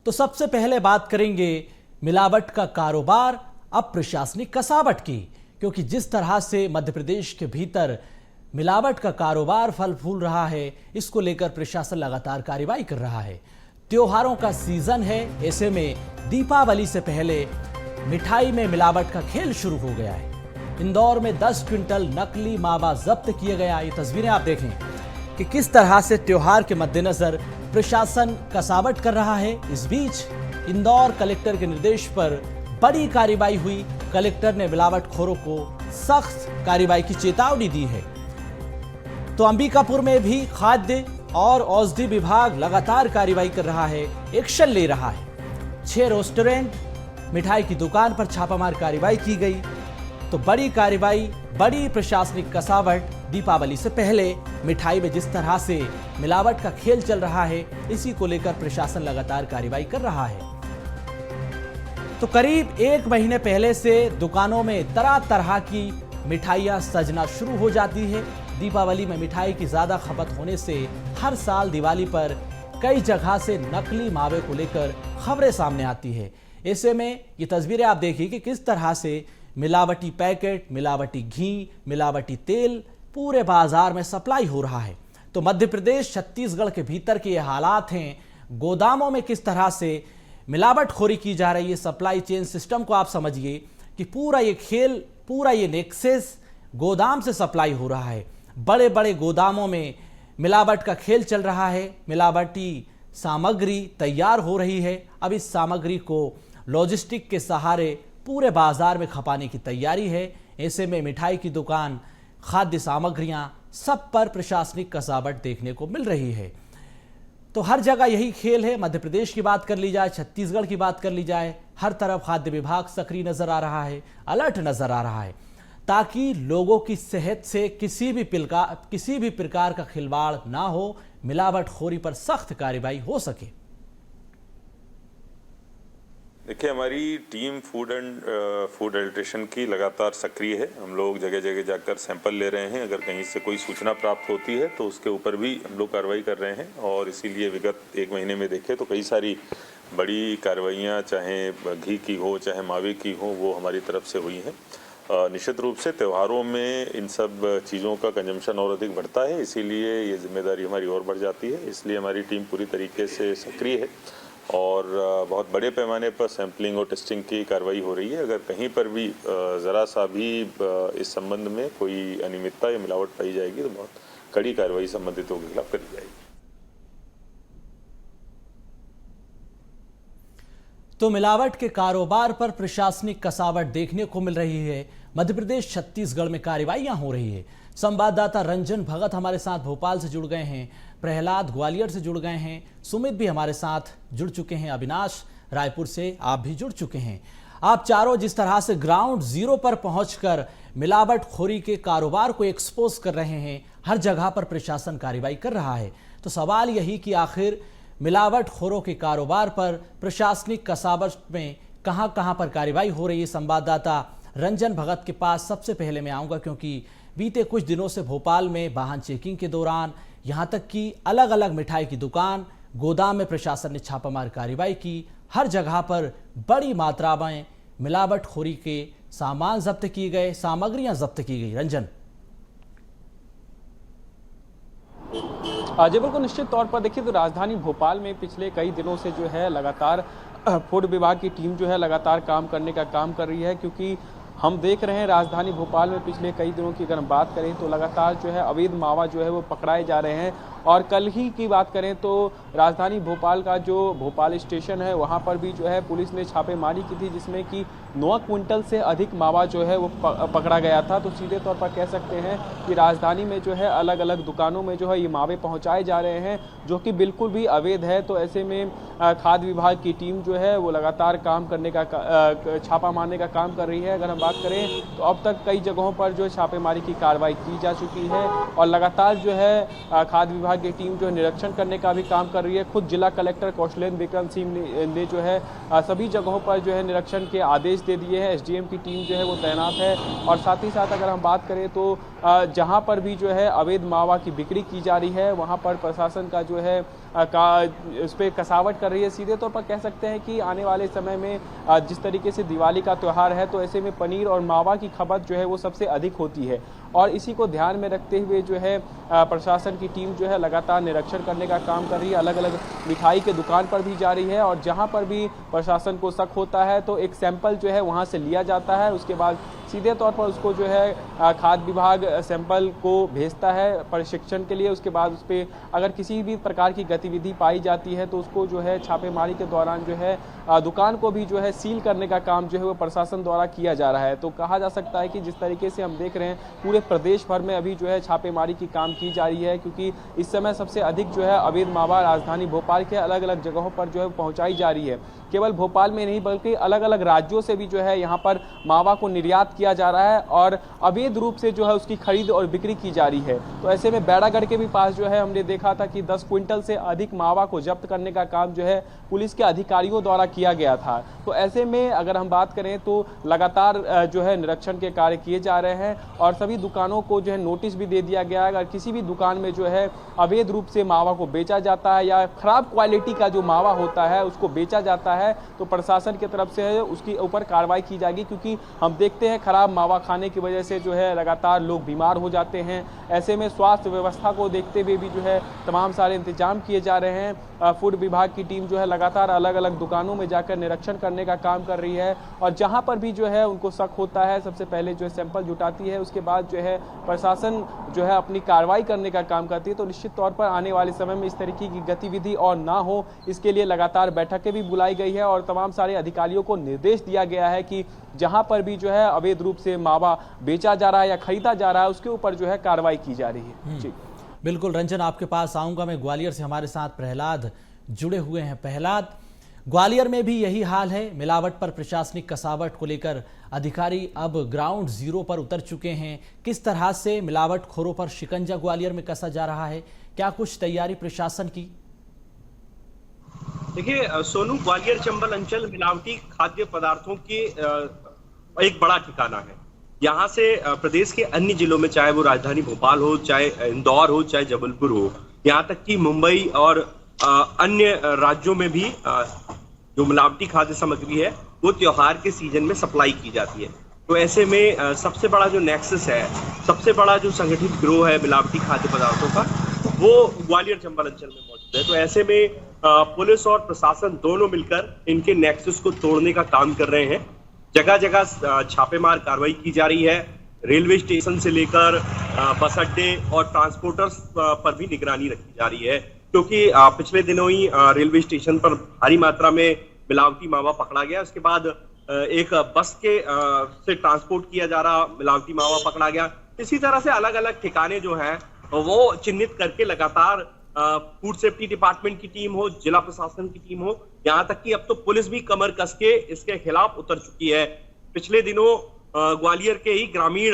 तो सबसे पहले बात करेंगे मिलावट का कारोबार अब प्रशासनिक कसावट की, क्योंकि जिस तरह से मध्य प्रदेश के भीतर मिलावट का कारोबार फल फूल रहा है, इसको लेकर प्रशासन लगातार कार्रवाई कर रहा है। त्योहारों का सीजन है, ऐसे में दीपावली से पहले मिठाई में मिलावट का खेल शुरू हो गया है। इंदौर में 10 क्विंटल नकली मावा जब्त किया गया। ये तस्वीरें आप देखें कि किस तरह से त्योहार के मद्देनजर प्रशासन कसावट कर रहा है। इस बीच इंदौर कलेक्टर के निर्देश पर बड़ी कार्रवाई हुई। कलेक्टर ने मिलावटखोरों को सख्त कार्रवाई की चेतावनी दी है। तो अंबिकापुर में भी खाद्य और औषधि विभाग लगातार कार्रवाई कर रहा है, एक्शन ले रहा है। 6 रेस्टोरेंट, मिठाई की दुकान पर छापामार कार्रवाई की गई। तो बड़ी कार्रवाई, बड़ी प्रशासनिक कसावट। दीपावली से पहले मिठाई में जिस तरह से मिलावट का खेल चल रहा है, इसी को लेकर प्रशासन लगातार कार्रवाई कर रहा है। तो करीब 1 महीने पहले से दुकानों में तरह तरह की मिठाइयां सजना शुरू हो जाती है। दीपावली में मिठाई की ज्यादा खपत होने से हर साल दिवाली पर कई जगह से नकली मावे को लेकर खबरें सामने आती है। ऐसे में ये तस्वीरें आप देखिए कि किस तरह से मिलावटी पैकेट, मिलावटी घी, मिलावटी तेल पूरे बाजार में सप्लाई हो रहा है। तो मध्य प्रदेश, छत्तीसगढ़ के भीतर के ये हालात हैं। गोदामों में किस तरह से मिलावटखोरी की जा रही है, सप्लाई चेन सिस्टम को आप समझिए कि पूरा ये खेल, पूरा ये नेक्सस गोदाम से सप्लाई हो रहा है। बड़े बड़े गोदामों में मिलावट का खेल चल रहा है। मिलावटी सामग्री तैयार हो रही है। अब इस सामग्री को लॉजिस्टिक के सहारे पूरे बाजार में खपाने की तैयारी है। ऐसे में मिठाई की दुकान, खाद्य सामग्रियां, सब पर प्रशासनिक कसावट देखने को मिल रही है। तो हर जगह यही खेल है। मध्य प्रदेश की बात कर ली जाए, छत्तीसगढ़ की बात कर ली जाए, हर तरफ खाद्य विभाग सक्रिय नजर आ रहा है, अलर्ट नजर आ रहा है, ताकि लोगों की सेहत से किसी भी प्रकार का खिलवाड़ ना हो, मिलावटखोरी पर सख्त कार्रवाई हो सके। देखिए, हमारी टीम फूड एडिल्ट्रेशन की लगातार सक्रिय है। हम लोग जगह जगह जाकर सैंपल ले रहे हैं। अगर कहीं से कोई सूचना प्राप्त होती है तो उसके ऊपर भी हम लोग कार्रवाई कर रहे हैं। और इसीलिए विगत 1 महीने में देखें तो कई सारी बड़ी कार्रवाइयाँ, चाहे घी की हो, चाहे मावे की हो, वो हमारी तरफ से हुई हैं। निश्चित रूप से त्योहारों में इन सब चीज़ों का कंजम्पशन और अधिक बढ़ता है, इसीलिए ये जिम्मेदारी हमारी और बढ़ जाती है। इसलिए हमारी टीम पूरी तरीके से सक्रिय है और बहुत बड़े पैमाने पर सैम्पलिंग और टेस्टिंग की कार्रवाई हो रही है। अगर कहीं पर भी ज़रा सा भी इस संबंध में कोई अनियमितता या मिलावट पाई जाएगी तो बहुत कड़ी कार्रवाई संबंधितों के खिलाफ करी जाएगी। तो मिलावट के कारोबार पर प्रशासनिक कसावट देखने को मिल रही है। मध्य प्रदेश, छत्तीसगढ़ में कार्रवाइयां हो रही है। संवाददाता रंजन भगत हमारे साथ भोपाल से जुड़ गए हैं, प्रहलाद ग्वालियर से जुड़ गए हैं, सुमित भी हमारे साथ जुड़ चुके हैं, अविनाश रायपुर से आप भी जुड़ चुके हैं। आप चारों जिस तरह से ग्राउंड जीरो पर पहुंचकर मिलावटखोरी के कारोबार को एक्सपोज कर रहे हैं, हर जगह पर प्रशासन कार्रवाई कर रहा है। तो सवाल यही कि आखिर मिलावटखोरों के कारोबार पर प्रशासनिक कसावट में कहां पर कार्रवाई हो रही है। संवाददाता रंजन भगत के पास सबसे पहले मैं आऊंगा, क्योंकि बीते कुछ दिनों से भोपाल में वाहन चेकिंग के दौरान यहां तक कि अलग अलग मिठाई की दुकान, गोदाम में प्रशासन ने छापामार कार्रवाई की। हर जगह पर बड़ी मात्रा में मिलावटखोरी के सामान जब्त किए गए, सामग्रियां जब्त की गई। रंजन, जी बिल्कुल, निश्चित तौर पर देखिए तो राजधानी भोपाल में पिछले कई दिनों से जो है लगातार फूड विभाग की टीम जो है लगातार काम कर रही है, क्योंकि हम देख रहे हैं राजधानी भोपाल में पिछले कई दिनों की अगर हम बात करें तो लगातार जो है अवैध मावा जो है वो पकड़ाए जा रहे हैं। और कल ही की बात करें तो राजधानी भोपाल का जो भोपाल स्टेशन है वहाँ पर भी जो है पुलिस ने छापेमारी की थी, जिसमें कि 9 क्विंटल से अधिक मावा जो है वो पकड़ा गया था। तो सीधे तौर पर कह सकते हैं कि राजधानी में जो है अलग अलग दुकानों में जो है ये मावे पहुँचाए जा रहे हैं, जो कि बिल्कुल भी अवैध है। तो ऐसे में खाद्य विभाग की टीम जो है वो लगातार काम करने का छापा मारने का काम कर रही है। अगर हम बात करें तो अब तक कई जगहों पर जो छापेमारी की कार्रवाई की जा चुकी है और लगातार जो है खाद्य विभाग की टीम जो है निरीक्षण करने का भी काम कर रही है। खुद जिला कलेक्टर कौशलेंद्र विक्रम सिंह ने जो है सभी जगहों पर जो है निरीक्षण के आदेश दे दिए हैं। एसडीएम की टीम जो है वो तैनात है और साथ ही साथ अगर हम बात करें तो जहां पर भी जो है अवैध मावा की बिक्री की जा रही है वहां पर प्रशासन का जो है उस पर कसावट कर रही है। सीधे तौर पर कह सकते हैं कि आने वाले समय में जिस तरीके से दिवाली का त्यौहार है तो ऐसे में पनीर और मावा की खपत जो है वो सबसे अधिक होती है और इसी को ध्यान में रखते हुए जो है प्रशासन की टीम जो है लगातार निरीक्षण करने का काम कर रही है। अलग अलग मिठाई के दुकान पर भी जा रही है और जहां पर भी प्रशासन को शक होता है तो एक सैंपल जो है वहां से लिया जाता है। उसके बाद सीधे तौर पर उसको जो है खाद्य विभाग सैंपल को भेजता है प्रशिक्षण के लिए। उसके बाद उस पर अगर किसी भी प्रकार की गतिविधि पाई जाती है तो उसको जो है छापेमारी के दौरान जो है दुकान को भी जो है सील करने का काम जो है वो प्रशासन द्वारा किया जा रहा है। तो कहा जा सकता है कि जिस तरीके से हम देख रहे हैं पूरे प्रदेश भर में अभी जो है छापेमारी की काम की जा रही है क्योंकि इस समय सबसे अधिक जो है अवैध मावा राजधानी भोपाल के अलग अलग जगहों पर जो है पहुंचाई जा रही है। केवल भोपाल में नहीं बल्कि अलग अलग राज्यों से भी जो है यहाँ पर मावा को निर्यात किया जा रहा है और अवैध रूप से जो है उसकी खरीद और बिक्री की जा रही है। तो ऐसे में बैरागढ़ के भी पास जो है हमने देखा था कि 10 क्विंटल से अधिक मावा को जब्त करने का काम जो है पुलिस के अधिकारियों द्वारा किया गया था। तो ऐसे में अगर हम बात करें तो लगातार जो है निरीक्षण के कार्य किए जा रहे हैं और सभी दुकानों को जो है नोटिस भी दे दिया गया है। अगर किसी भी दुकान में जो है अवैध रूप से मावा को बेचा जाता है या खराब क्वालिटी का जो मावा होता है उसको बेचा जाता है तो प्रशासन की तरफ से उसके ऊपर कार्रवाई की जाएगी क्योंकि हम देखते हैं खराब मावा खाने की वजह से जो है लगातार लोग बीमार हो जाते हैं। ऐसे में स्वास्थ्य व्यवस्था को देखते हुए भी जो है तमाम सारे इंतजाम किए जा रहे हैं। फूड विभाग की टीम जो है लगातार अलग अलग दुकानों में जाकर निरीक्षण करने का काम कर रही है और जहां पर भी जो है उनको शक होता है सबसे पहले जो है सैंपल जुटाती है। उसके बाद जो है प्रशासन जो है अपनी कार्रवाई करने का काम करती है। तो निश्चित तौर पर आने वाले समय में इस तरीके की गतिविधि और ना हो इसके लिए लगातार बैठकें भी बुलाई गई है और तमाम सारे अधिकारियों को निर्देश दिया गया है कि जहां पर भी जो है अवैध रूप से मावा बेचा जा रहा है या खरीदा जा रहा है उसके ऊपर जो है कार्रवाई की जा रही है। जी बिल्कुल रंजन, आपके पास आऊंगा मैं। ग्वालियर से हमारे साथ प्रहलाद जुड़े हुए हैं। प्रहलाद, ग्वालियर में भी यही हाल है, मिलावट पर प्रशासनिक कसावट को लेकर अधिकारी अब ग्राउंड जीरो पर उतर चुके हैं। किस तरह से मिलावट खोरों पर शिकंजा ग्वालियर में कसा जा रहा है, क्या कुछ तैयारी प्रशासन की? देखिए सोनू, ग्वालियर चंबल अंचल मिलावटी खाद्य पदार्थों के एक बड़ा ठिकाना है। यहाँ से प्रदेश के अन्य जिलों में, चाहे वो राजधानी भोपाल हो, चाहे इंदौर हो, चाहे जबलपुर हो, यहाँ तक कि मुंबई और अन्य राज्यों में भी जो मिलावटी खाद्य सामग्री है वो त्योहार के सीजन में सप्लाई की जाती है। तो ऐसे में सबसे बड़ा जो नेक्सस है, सबसे बड़ा जो संगठित गिरोह है मिलावटी खाद्य पदार्थों का, वो ग्वालियर चंबल अंचल में मौजूद है। तो ऐसे में पुलिस और प्रशासन दोनों मिलकर इनके नेक्सस को तोड़ने का काम कर रहे हैं। जगह जगह छापेमार कार्रवाई की जा रही है। रेलवे स्टेशन से लेकर बस अड्डे और ट्रांसपोर्टर्स पर भी निगरानी रखी जा रही है क्योंकि पिछले दिनों ही रेलवे स्टेशन पर भारी मात्रा में मिलावटी मावा पकड़ा गया। उसके बाद एक बस के से ट्रांसपोर्ट किया जा रहा मिलावटी मावा पकड़ा गया। इसी तरह से अलग अलग ठिकाने जो हैं वो चिन्हित करके लगातार फूड सेफ्टी डिपार्टमेंट की टीम हो, जिला प्रशासन की टीम हो, यहाँ तक कि अब तो पुलिस भी कमर कस के इसके खिलाफ उतर चुकी है। पिछले दिनों ग्वालियर के ही ग्रामीण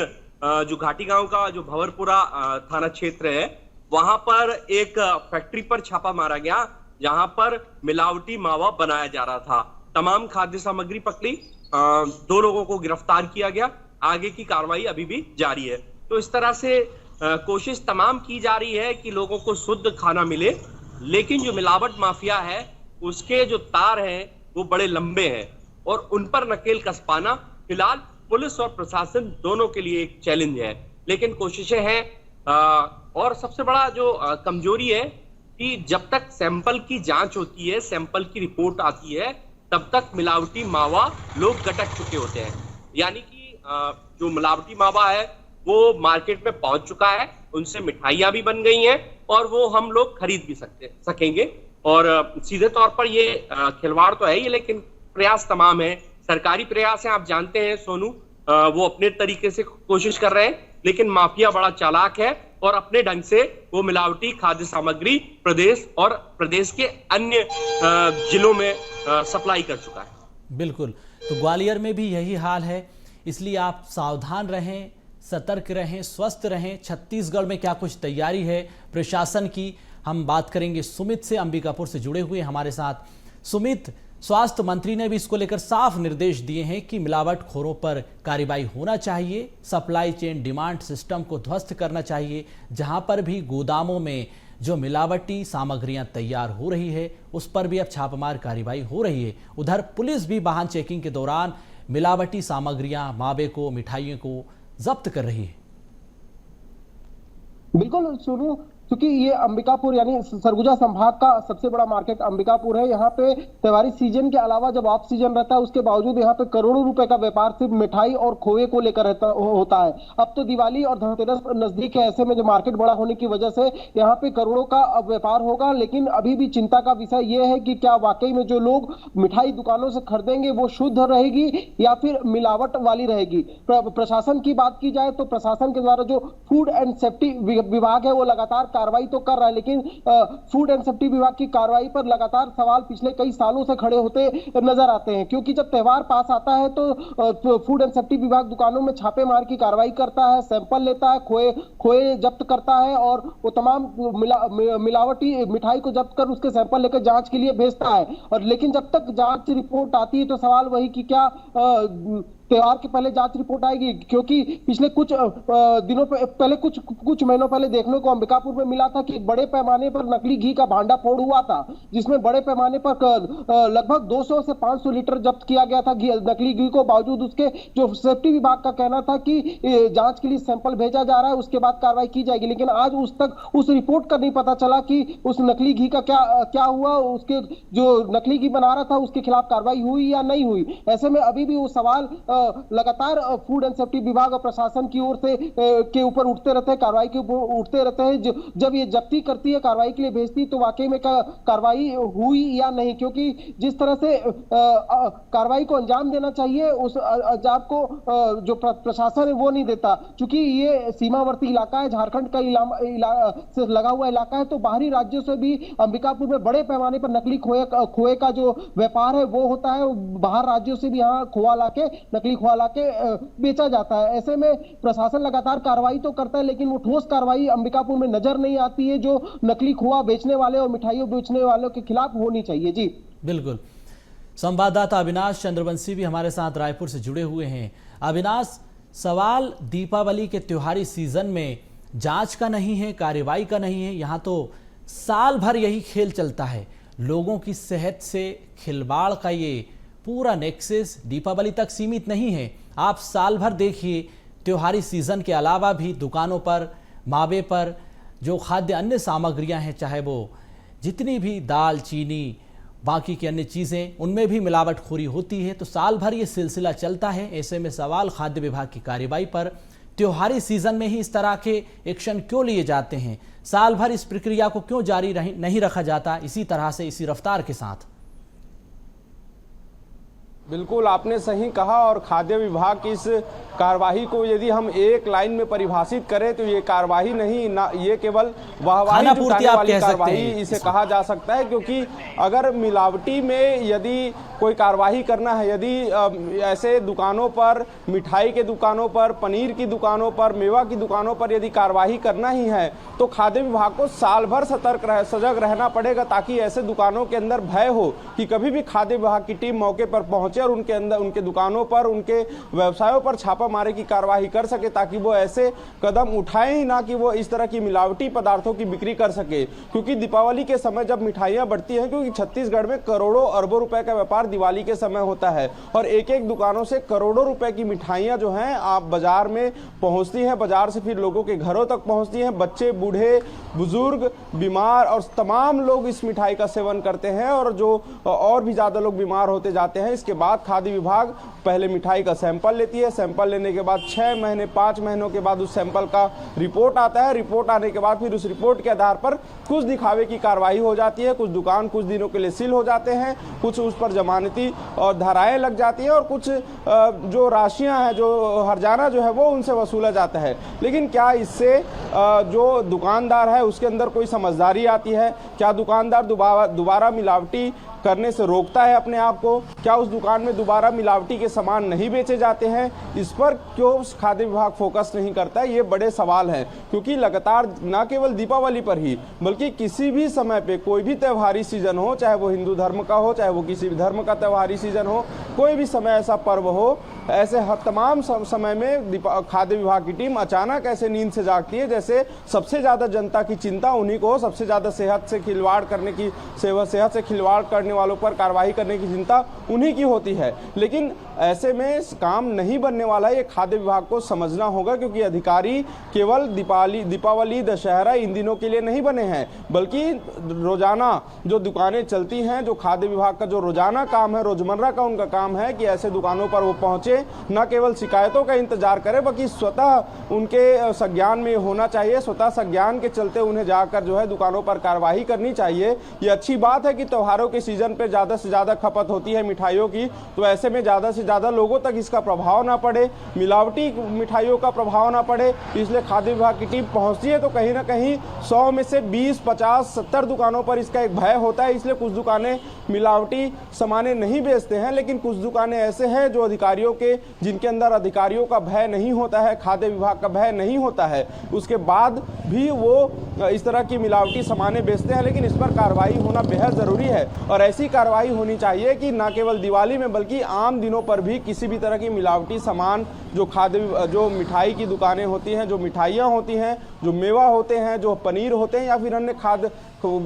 जो घाटी गांव का जो भंवरपुरा थाना क्षेत्र है, वहां पर एक फैक्ट्री पर छापा मारा गया जहां पर मिलावटी मावा बनाया जा रहा था। तमाम खाद्य सामग्री पकड़ी, 2 लोगों को गिरफ्तार किया गया। आगे की कार्रवाई अभी भी जारी है। तो इस तरह से कोशिश तमाम की जा रही है कि लोगों को शुद्ध खाना मिले, लेकिन जो मिलावट माफिया है उसके जो तार हैं वो बड़े लंबे हैं और उन पर नकेल कस पाना फिलहाल पुलिस और प्रशासन दोनों के लिए एक चैलेंज है। लेकिन कोशिशें हैं और सबसे बड़ा जो कमजोरी है कि जब तक सैंपल की जांच होती है, सैंपल की रिपोर्ट आती है, तब तक मिलावटी मावा लोग गटक चुके होते हैं। यानी कि जो मिलावटी मावा है वो मार्केट में पहुंच चुका है, उनसे मिठाइयां भी बन गई हैं और वो हम लोग खरीद भी सकेंगे। और सीधे तौर पर ये खिलवाड़ तो है ही, लेकिन प्रयास तमाम है, सरकारी प्रयास है। आप जानते हैं सोनू, वो अपने तरीके से कोशिश कर रहे हैं, लेकिन माफिया बड़ा चालाक है और अपने ढंग से वो मिलावटी खाद्य सामग्री प्रदेश और प्रदेश के अन्य जिलों में सप्लाई कर चुका है। बिल्कुल, तो ग्वालियर में भी यही हाल है, इसलिए आप सावधान रहें, सतर्क रहें, स्वस्थ रहें। छत्तीसगढ़ में क्या कुछ तैयारी है प्रशासन की, हम बात करेंगे सुमित से, अंबिकापुर से जुड़े हुए हमारे साथ। सुमित, स्वास्थ्य मंत्री ने भी इसको लेकर साफ निर्देश दिए हैं कि मिलावटखोरों पर कार्रवाई होना चाहिए, सप्लाई चेन डिमांड सिस्टम को ध्वस्त करना चाहिए। जहां पर भी गोदामों में जो मिलावटी सामग्रियां तैयार हो रही है उस पर भी अब छापामार कार्रवाई हो रही है। उधर पुलिस भी वाहन चेकिंग के दौरान मिलावटी सामग्रियां, मावे को, मिठाइयों को जब्त कर रही है। बिल्कुल सुनो, क्योंकि ये अंबिकापुर यानी सरगुजा संभाग का सबसे बड़ा मार्केट अंबिकापुर है। यहाँ पे त्योहारी सीजन के अलावा जब ऑफ सीजन रहता है उसके बावजूद यहाँ पे करोड़ों रुपए का व्यापार सिर्फ मिठाई और खोए को लेकर होता है। अब तो दिवाली और धनतेरस नजदीक है, ऐसे में जो मार्केट बड़ा होने की वजह से यहाँ पे करोड़ों का व्यापार होगा। लेकिन अभी भी चिंता का विषय ये है कि क्या वाकई में जो लोग मिठाई दुकानों से खरीदेंगे वो शुद्ध रहेगी या फिर मिलावट वाली रहेगी। प्रशासन की बात की जाए तो प्रशासन के द्वारा जो फूड एंड सेफ्टी विभाग है वो लगातार कार्रवाई तो कर रहा है, लेकिन फूड एंड सेफ्टी विभाग की कार्रवाई पर लगातार सवाल पिछले कई सालों से खड़े होते नजर आते हैं। क्योंकि जब त्योहार पास आता है तो फूड एंड सेफ्टी विभाग दुकानों में छापेमार की कार्रवाई करता है, सैंपल लेता है, खोए जब्त करता है और वो तमाम मिलावटी मिठाई को जब्त कर उसके सैंपल लेकर जांच के लिए भेजता है। और लेकिन जब तक जांच रिपोर्ट आती है तो सवाल वही कि क्या त्योहार के पहले जांच रिपोर्ट आएगी। क्योंकि पिछले कुछ दिनों पहले कुछ महीनों पहले देखने को अंबिकापुर में मिला था कि बड़े पैमाने पर नकली घी का भांडाफोड़ हुआ था, जिसमें बड़े पैमाने पर लगभग 200 से 500 लीटर जब्त किया गया था नकली घी को। बावजूद उसके जो सेफ्टी विभाग का कहना था कि जांच के लिए सैंपल भेजा जा रहा है, उसके बाद कार्रवाई की जाएगी। लेकिन आज उस रिपोर्ट का नहीं पता चला कि उस नकली घी का क्या हुआ, उसके जो नकली घी बना रहा था उसके खिलाफ कार्रवाई हुई या नहीं हुई। ऐसे में अभी भी वो सवाल लगातार फूड एंड सेफ्टी विभाग और प्रशासन की ओर से के ऊपर उठते रहते हैं, कार्रवाई के ऊपर उठते रहते हैं। जब ये जब्ती करती है, कार्रवाई के लिए भेजती है, तो वाकई में कार्रवाई हुई या नहीं। क्योंकि जिस तरह से कार्रवाई को अंजाम देना चाहिए उस अंजाम को जो प्रशासन है वो नहीं देता। क्योंकि ये सीमावर्ती इलाका है, झारखंड का से लगा हुआ इलाका है, तो बाहरी राज्यों से भी अंबिकापुर में बड़े पैमाने पर नकली खोए का जो व्यापार है वो होता है। बाहर राज्यों से भी यहाँ खोआ लाके नकली खोआ लाके बेचा जाता है। ऐसे में प्रशासन लगातार कार्रवाई तो करता है, लेकिन वो ठोस कार्रवाई अंबिकापुर में नजर नहीं आती है जो नकली खोआ बेचने वाले और मिठाइयों बेचने वालों के खिलाफ होनी चाहिए। जी बिल्कुल। संवाददाता अविनाश चंद्रवंशी भी हमारे साथ रायपुर से जुड़े हुए हैं। अविनाश, सवाल दीपावली के त्योहारी सीजन में जांच का नहीं है, कार्रवाई का नहीं है, यहाँ तो साल भर यही खेल चलता है। लोगों की सेहत से खिलवाड़ का ये पूरा नेक्सस दीपावली तक सीमित नहीं है। आप साल भर देखिए, त्योहारी सीजन के अलावा भी दुकानों पर, मावे पर जो खाद्य अन्य सामग्रियां हैं, चाहे वो जितनी भी दाल, चीनी, बाकी की अन्य चीज़ें, उनमें भी मिलावटखोरी होती है। तो साल भर ये सिलसिला चलता है। ऐसे में सवाल खाद्य विभाग की कार्रवाई पर, त्योहारी सीजन में ही इस तरह के एक्शन क्यों लिए जाते हैं? साल भर इस प्रक्रिया को क्यों जारी नहीं रखा जाता इसी तरह से, इसी रफ्तार के साथ? बिल्कुल आपने सही कहा। और खाद्य विभाग की इस कार्यवाही को यदि हम एक लाइन में परिभाषित करें तो ये कार्यवाही नहीं, ना ये केवल वाहवाही जुटाने वाली कार्यवाही इसे कहा जा सकता है। क्योंकि अगर मिलावटी में यदि कोई कार्यवाही करना है, यदि ऐसे दुकानों पर, मिठाई के दुकानों पर, पनीर की दुकानों पर, मेवा की दुकानों पर यदि कार्यवाही करना ही है तो खाद्य विभाग को साल भर सजग रहना पड़ेगा, ताकि ऐसे दुकानों के अंदर भय हो कि कभी भी खाद्य विभाग की टीम मौके पर पहुंचे और उनके दुकानों पर, उनके व्यवसायों पर छापा मारे की कार्यवाही कर सके, ताकि वो ऐसे कदम उठाए ही ना कि वो इस तरह की मिलावटी पदार्थों की बिक्री कर सके। क्योंकि दीपावली के समय जब मिठाइयां बढ़ती हैं, क्योंकि छत्तीसगढ़ में करोड़ों अरबों रुपए का व्यापार दिवाली के समय होता है और एक एक दुकानों से करोड़ों रुपए की मिठाइयां जो हैं आप बाजार में पहुंचती हैं, बाजार से फिर लोगों के घरों तक पहुंचती हैं। बच्चे, बूढ़े, बुजुर्ग, बीमार और तमाम लोग इस मिठाई का सेवन करते हैं और जो और भी ज्यादा लोग बीमार होते जाते हैं। इसके बाद खाद्य विभाग पहले मिठाई का सैंपल लेती है, सैंपल लेने के बाद 6 महीने 5 महीनों के बाद उस सैंपल का रिपोर्ट आता है। रिपोर्ट आने के बाद फिर उस रिपोर्ट के आधार पर कुछ दिखावे की कार्रवाई हो जाती है। कुछ दुकान कुछ दिनों के लिए सील हो जाते हैं, कुछ उस पर जमानती और धाराएं लग जाती हैं और कुछ जो राशियां हैं, जो हर्जाना जो है वो उनसे वसूला जाता है। लेकिन क्या इससे जो दुकानदार है उसके अंदर कोई समझदारी आती है? क्या दुकानदार दोबारा मिलावटी करने से रोकता है अपने आप को? क्या उस दुकान में दोबारा मिलावटी के सामान नहीं बेचे जाते हैं? इस पर क्यों खाद्य विभाग फोकस नहीं करता है? ये बड़े सवाल हैं, क्योंकि लगातार न केवल दीपावली पर ही बल्कि किसी भी समय पे कोई भी त्योहारी सीजन हो, चाहे वो हिंदू धर्म का हो, चाहे वो किसी भी धर्म का त्योहारी सीजन हो, कोई भी समय ऐसा पर्व हो, ऐसे हर तमाम समय में खाद्य विभाग की टीम अचानक ऐसे नींद से जागती है जैसे सबसे ज़्यादा जनता की चिंता उन्हीं को, सबसे ज़्यादा सेहत से खिलवाड़ करने वालों पर कार्रवाई करने की चिंता उन्हीं की होती है। लेकिन ऐसे में काम नहीं बनने वाला है, ये खाद्य विभाग को समझना होगा, क्योंकि अधिकारी केवल दीपावली दशहरा इन दिनों के लिए नहीं बने हैं, बल्कि रोजाना जो दुकानें चलती हैं, जो खाद्य विभाग का जो रोजाना काम है, रोजमर्रा का उनका काम है कि ऐसे दुकानों पर वो पहुंचे, न केवल शिकायतों का इंतजार करें बल्कि स्वतः उनके संज्ञान में होना चाहिए, स्वतः संज्ञान के चलते उन्हें जाकर जो है दुकानों पर कार्रवाई करनी चाहिए। ये अच्छी बात है कि त्योहारों के सीजन पे ज़्यादा से ज़्यादा खपत होती है मिठाइयों की, तो ऐसे में ज़्यादा से ज़्यादा लोगों तक इसका प्रभाव ना पड़े, मिलावटी मिठाइयों का प्रभाव ना पड़े, इसलिए खाद्य विभाग की टीम पहुँचती है तो कहीं ना कहीं 100 में से 20, 50, 70 दुकानों पर इसका एक भय होता है। इसलिए कुछ दुकानें मिलावटी सामानें नहीं बेचते हैं, लेकिन कुछ दुकानें ऐसे हैं जो जिनके अंदर अधिकारियों का भय नहीं होता है, खाद्य विभाग का भय नहीं होता है, उसके बाद भी वो इस तरह की मिलावटी सामानें बेचते हैं। लेकिन इस पर कार्रवाई होना बेहद ज़रूरी है और ऐसी कार्रवाई होनी चाहिए कि न केवल दिवाली में बल्कि आम दिनों पर भी किसी भी तरह की मिलावटी सामान जो मिठाई की दुकानें होती हैं, जो मिठाइयाँ होती हैं, जो मेवा होते हैं, जो पनीर होते हैं या फिर अन्य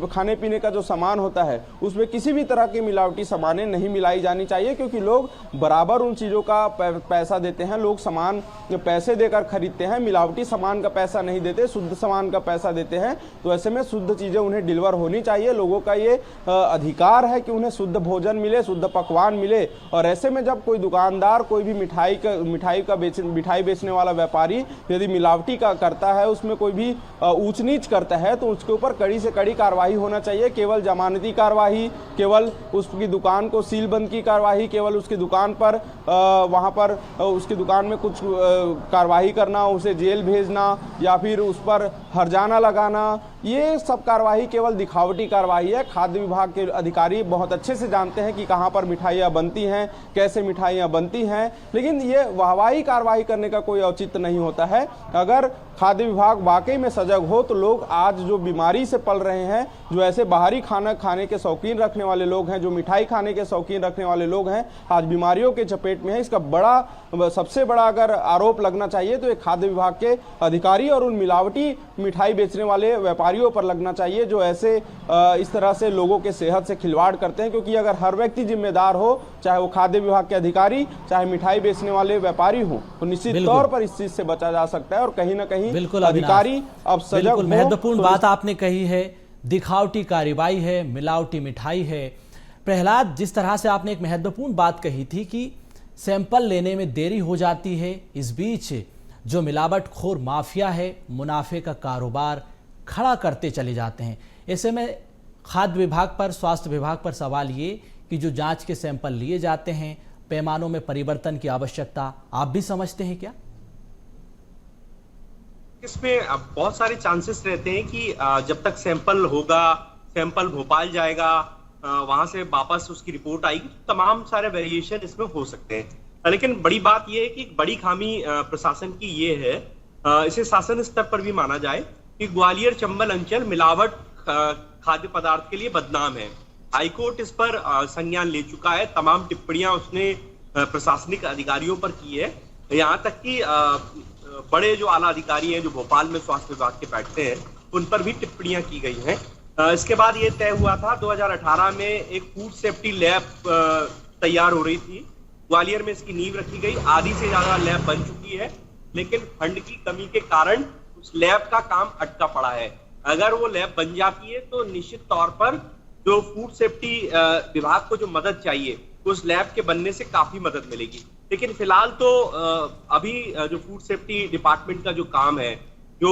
खाने पीने का जो सामान होता है, उसमें किसी भी तरह की मिलावटी सामानें नहीं मिलाई जानी चाहिए, क्योंकि लोग बराबर उन चीज़ों का पैसा देते हैं, लोग सामान पैसे देकर खरीदते हैं, मिलावटी सामान का पैसा नहीं देते, शुद्ध सामान का पैसा देते हैं। तो ऐसे में शुद्ध चीज़ें उन्हें डिलीवर होनी चाहिए। लोगों का ये अधिकार है कि उन्हें शुद्ध भोजन मिले, शुद्ध पकवान मिले। और ऐसे में जब कोई दुकानदार कोई भी मिठाई बेचने वाला व्यापारी यदि मिलावटी का करता है, उसमें कोई भी ऊंच नीच करता है, तो उसके ऊपर कड़ी से कड़ी कार्रवाई होना चाहिए। केवल जमानती कार्रवाई, केवल उसकी दुकान को सीलबंद की कार्रवाई, केवल उसकी दुकान पर वहां पर उसकी दुकान में कुछ कार्रवाई करना, उसे जेल भेजना या फिर उस पर हर्जाना लगाना, ये सब कार्रवाई केवल दिखावटी कार्रवाई है। खाद्य विभाग के अधिकारी बहुत अच्छे से जानते हैं कि कहां पर मिठाइयां बनती हैं, कैसे मिठाइयां बनती हैं, लेकिन ये वाहवाही कार्रवाई करने का कोई औचित्य नहीं होता है। अगर खाद्य विभाग वाकई में सजग हो तो लोग आज जो बीमारी से पल रहे हैं, जो ऐसे बाहरी खाना खाने के शौकीन रखने वाले लोग हैं, जो मिठाई खाने के शौकीन रखने वाले लोग हैं, आज बीमारियों के चपेट में है। इसका सबसे बड़ा अगर आरोप लगना चाहिए तो एक खाद्य विभाग के अधिकारी और उन मिलावटी मिठाई बेचने वाले व्यापारियों पर लगना चाहिए, जो ऐसे इस तरह से लोगों के सेहत से खिलवाड़ करते हैं। क्योंकि अगर हर व्यक्ति जिम्मेदार हो, चाहे वो खाद्य विभाग के अधिकारी, चाहे मिठाई बेचने वाले व्यापारी हो, तो निश्चित तौर पर इस चीज से बचा जा सकता है। और कहीं ना कहीं अधिकारी अब सजग हो। महत्वपूर्ण बात आपने कही है, दिखावटी कार्रवाई है, मिलावटी मिठाई है। प्रहलाद, जिस तरह से आपने एक महत्वपूर्ण बात कही थी कि सैंपल लेने में देरी हो जाती है, इस बीच जो मिलावटखोर माफिया है मुनाफे का कारोबार खड़ा करते चले जाते हैं। ऐसे में खाद्य विभाग पर, स्वास्थ्य विभाग पर सवाल ये कि जो जांच के सैंपल लिए जाते हैं, पैमानों में परिवर्तन की आवश्यकता आप भी समझते हैं क्या? इसमें बहुत सारे चांसेस रहते हैं कि जब तक सैंपल होगा, सैंपल भोपाल जाएगा, वहां से वापस उसकी रिपोर्ट आएगी, तो तमाम सारे वेरिएशन इसमें हो सकते हैं। लेकिन बड़ी बात यह है कि बड़ी खामी प्रशासन की ये है, इसे शासन स्तर पर भी माना जाए कि ग्वालियर चंबल अंचल मिलावट खाद्य पदार्थ के लिए बदनाम है। हाईकोर्ट इस पर संज्ञान ले चुका है, तमाम टिप्पणियां उसने प्रशासनिक अधिकारियों पर की है। यहाँ तक कि बड़े जो आला अधिकारी हैं जो भोपाल में स्वास्थ्य विभाग के बैठते हैं, उन पर भी टिप्पणियां की गई हैं। इसके बाद ये तय हुआ था 2018 में एक फूड सेफ्टी लैब तैयार हो रही थी, ग्वालियर में इसकी नींव रखी गई। आधी से ज्यादा लैब बन चुकी है, लेकिन फंड की कमी के कारण उस लैब का काम अटका पड़ा है। अगर वो लैब बन जाती है तो निश्चित तौर पर जो फूड सेफ्टी विभाग को जो मदद चाहिए उस लैब के बनने से काफी मदद मिलेगी। लेकिन फिलहाल तो अभी जो फूड सेफ्टी डिपार्टमेंट का जो काम है, जो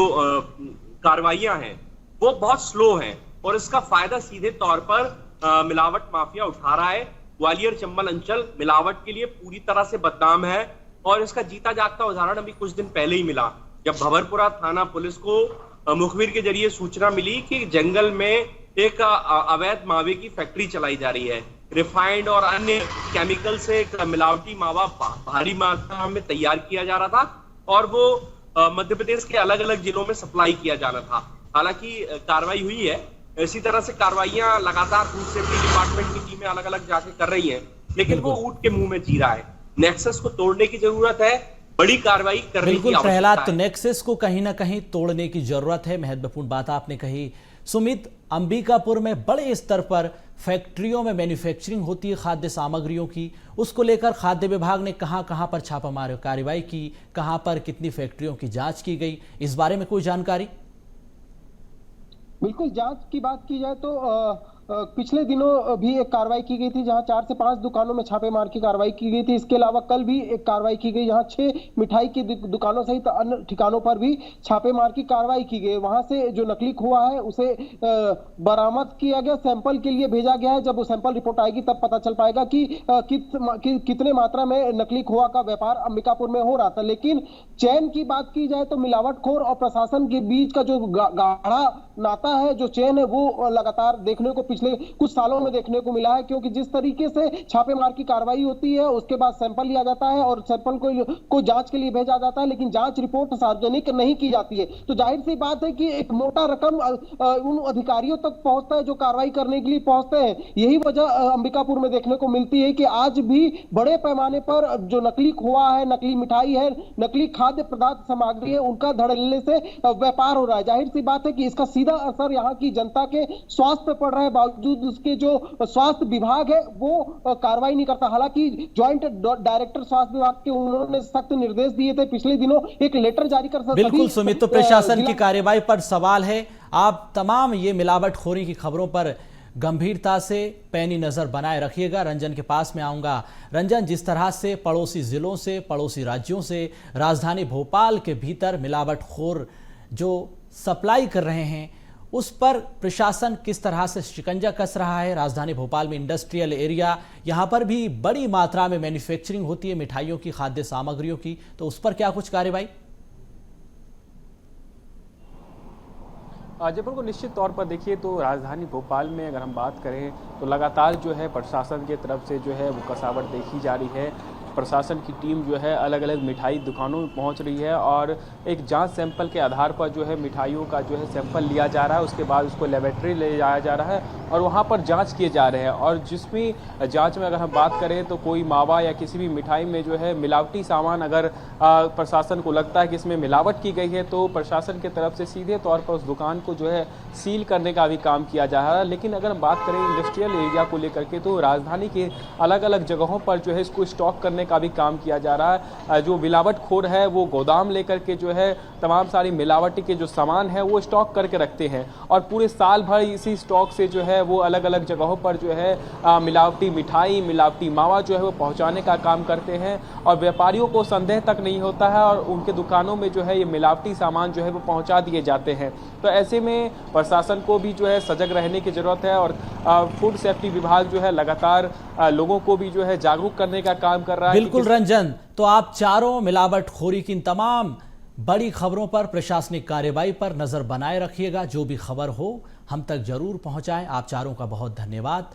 कार्रवाइयां हैं, वो बहुत स्लो हैं और इसका फायदा सीधे तौर पर मिलावट माफिया उठा रहा है। ग्वालियर चंबल अंचल मिलावट के लिए पूरी तरह से बदनाम है और इसका जीता जागता उदाहरण अभी कुछ दिन पहले ही मिला, जब भंवरपुरा थाना पुलिस को मुखबिर के जरिए सूचना मिली कि जंगल में एक अवैध मावे की फैक्ट्री चलाई जा रही है। रिफाइंड और अन्य केमिकल से मिलावटी मावा भारी मात्रा में तैयार किया जा रहा था और वो मध्य प्रदेश के अलग अलग जिलों में सप्लाई किया जाना था। हालांकि कार्रवाई हुई है, इसी तरह से कार्रवाइयां लगातार फूड सेफ्टी डिपार्टमेंट की टीमें अलग अलग जाके कर रही हैं, लेकिन वो ऊंट के मुंह में जी रहा है। नेक्सस को तोड़ने की जरूरत है, बड़ी कार्रवाई करने की बिल्कुल प्रहलाद, तो आवश्यकता है। नेक्सस को कहीं ना कहीं तोड़ने की जरूरत है। महत्वपूर्ण बात आपने कही। सुमित, अंबिकापुर में बड़े स्तर पर फैक्ट्रियों में मैन्युफैक्चरिंग होती है खाद्य सामग्रियों की, उसको लेकर खाद्य विभाग ने कहां कहां पर छापामार कार्रवाई की, कहां पर कितनी फैक्ट्रियों की जांच की गई, इस बारे में कोई जानकारी? बिल्कुल, जांच की बात की जाए तो पिछले दिनों भी एक कार्रवाई की गई थी जहां 4 से 5 दुकानों में छापेमार की कार्रवाई की गई थी। इसके अलावा कल भी एक कार्रवाई की गई जहां 6 मिठाई की दुकानों सहित अन्य ठिकानों पर भी छापेमार की कार्रवाई की गई। वहां से जो नकली खोआ है उसे बरामद किया गया, सैंपल के लिए भेजा गया है। जब वो सैंपल रिपोर्ट आएगी तब पता चल पाएगा कि कितने मात्रा में नकली खोआ का व्यापार अंबिकापुर में हो रहा था। लेकिन चैन की बात की जाए तो मिलावटखोर और प्रशासन के बीच का जो गाढ़ा नाता है, जो चैन है, वो लगातार देखने को पिछले कुछ सालों में देखने को मिला है। क्योंकि जिस तरीके से छापेमार की कार्रवाई होती है उसके बाद सैंपल लिया जाता है और सैंपल को जांच के लिए भेजा जाता है, लेकिन जांच रिपोर्ट सार्वजनिक नहीं की जाती है। तो जाहिर सी बात है कि एक मोटा रकम उन अधिकारियों तक पहुंचता है जो कार्रवाई करने के लिए पहुंचते हैं। यही वजह अंबिकापुर में देखने को मिलती है कि आज भी बड़े पैमाने पर जो नकली खोआ है, नकली मिठाई है, नकली खाद्य पदार्थ सामग्री है, उनका धड़ल्ले से व्यापार हो रहा है। जाहिर सी बात है कि इसका सीधा असर यहाँ की जनता के स्वास्थ्य पर पड़ रहा है। बावजूद उसके जो स्वास्थ्य विभाग है वो कार्रवाई नहीं करता। हालांकि ज्वाइंट डायरेक्टर स्वास्थ्य विभाग के उन्होंने सख्त निर्देश दिए थे, पिछले दिनों एक लेटर जारी कर बिल्कुल सुमित, तो प्रशासन की कार्यवाही पर सवाल है। आप तमाम ये मिलावटखोरी की खबरों पर गंभीरता से पैनी नजर बनाए रखिएगा। रंजन के पास में आऊंगा। रंजन, जिस तरह से पड़ोसी जिलों से, पड़ोसी राज्यों से राजधानी भोपाल के भीतर मिलावटखोर जो सप्लाई कर रहे हैं उस पर प्रशासन किस तरह से शिकंजा कस रहा है? राजधानी भोपाल में इंडस्ट्रियल एरिया, यहां पर भी बड़ी मात्रा में मैन्युफैक्चरिंग होती है मिठाइयों की, खाद्य सामग्रियों की, तो उस पर क्या कुछ कार्रवाई? जयपुर को निश्चित तौर पर देखिए तो राजधानी भोपाल में अगर हम बात करें तो लगातार जो है प्रशासन की तरफ से जो है वो कसावट देखी जा रही है। प्रशासन की टीम जो है अलग अलग मिठाई दुकानों में पहुंच रही है और एक जांच सैंपल के आधार पर जो है मिठाइयों का जो है सैंपल लिया जा रहा है। उसके बाद उसको लेबोरेटरी ले जाया जा रहा है और वहां पर जांच किए जा रहे हैं। और जिसमें जांच में अगर हम बात करें तो कोई मावा या किसी भी मिठाई में जो है मिलावटी सामान अगर प्रशासन को लगता है कि इसमें मिलावट की गई है तो प्रशासन की तरफ से सीधे तौर पर उस दुकान को जो है सील करने का भी काम किया जा रहा है। लेकिन अगर हम बात करें इंडस्ट्रियल एरिया को लेकर के तो राजधानी के अलग अलग जगहों पर जो है इसको स्टॉक करने का भी काम किया जा रहा है। जो मिलावटखोर है वो गोदाम लेकर के जो है तमाम सारी मिलावटी के जो सामान है वो स्टॉक करके रखते हैं और पूरे साल भर इसी स्टॉक से जो है वो अलग अलग जगहों पर जो है मिलावटी मिठाई, मिलावटी मावा जो है वो पहुंचाने का काम करते हैं और व्यापारियों को संदेह तक नहीं होता है और उनके दुकानों में जो है ये मिलावटी सामान जो है वो पहुंचा दिए जाते हैं। तो ऐसे में प्रशासन को भी जो है सजग रहने की जरूरत है और फूड सेफ्टी विभाग जो है लगातार लोगों को भी जो है जागरूक करने का काम कर रहा है। बिल्कुल रंजन, तो आप चारों मिलावटखोरी की इन तमाम बड़ी खबरों पर, प्रशासनिक कार्रवाई पर नजर बनाए रखिएगा। जो भी खबर हो हम तक जरूर पहुंचाएं। आप चारों का बहुत धन्यवाद।